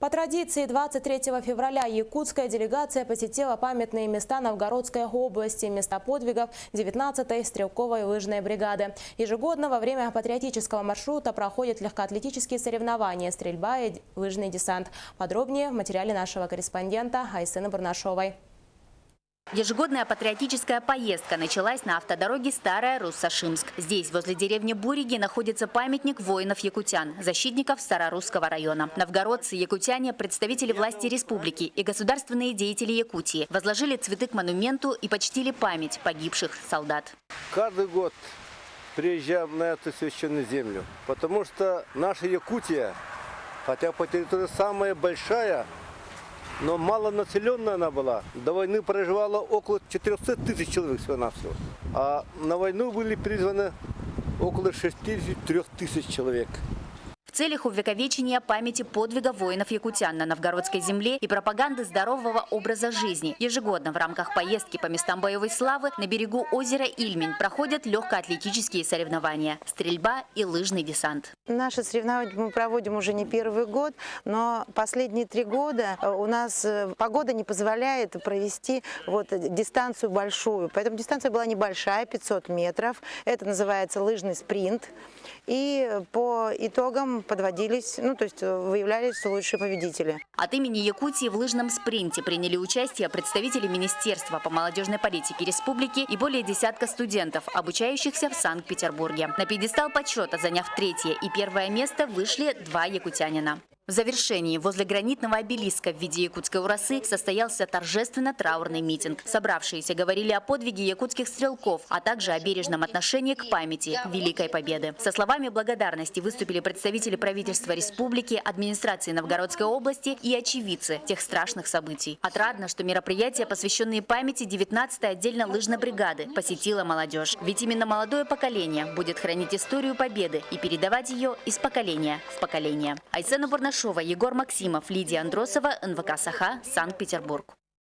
По традиции, 23 февраля якутская делегация посетила памятные места Новгородской области, места подвигов 19-й стрелковой лыжной бригады. Ежегодно во время патриотического маршрута проходят легкоатлетические соревнования, стрельба и лыжный десант. Подробнее в материале нашего корреспондента Айсены Бурнашовой. Ежегодная патриотическая поездка началась на автодороге Старая Руссо-Шимск. Здесь, возле деревни Буриги, находится памятник воинов-якутян, защитников Старорусского района. Новгородцы, якутяне, представители власти республики и государственные деятели Якутии возложили цветы к монументу и почтили память погибших солдат. Каждый год приезжаем на эту священную землю, потому что наша Якутия, хотя по территории самая большая, но малонаселенная она была. До войны проживало около 400 тысяч человек всего-навсего. А на войну были призваны около 63 тысяч человек. В целях увековечения памяти подвига воинов-якутян на новгородской земле и пропаганды здорового образа жизни ежегодно в рамках поездки по местам боевой славы на берегу озера Ильмень проходят легкоатлетические соревнования, стрельба и лыжный десант. Наши соревнования мы проводим уже не первый год, но последние 3 года у нас погода не позволяет провести дистанцию большую. Поэтому дистанция была небольшая, 500 метров. Это называется лыжный спринт. И по итогам подводились, выявлялись лучшие победители. От имени Якутии в лыжном спринте приняли участие представители Министерства по молодежной политике республики и более десятка студентов, обучающихся в Санкт-Петербурге. На пьедестал почета, заняв 3-е и 1-е место, вышли 2 якутянина. В завершении возле гранитного обелиска в виде якутской урасы состоялся торжественно-траурный митинг. Собравшиеся говорили о подвиге якутских стрелков, а также о бережном отношении к памяти Великой Победы. Со словами благодарности выступили представители правительства республики, администрации Новгородской области и очевидцы тех страшных событий. Отрадно, что мероприятия, посвященные памяти 19-й отдельно лыжной бригады, посетила молодежь. Ведь именно молодое поколение будет хранить историю Победы и передавать ее из поколения в поколение. Айсена Бурнашова, Егор Максимов, Лидия Андросова, НВК «Саха», Санкт-Петербург.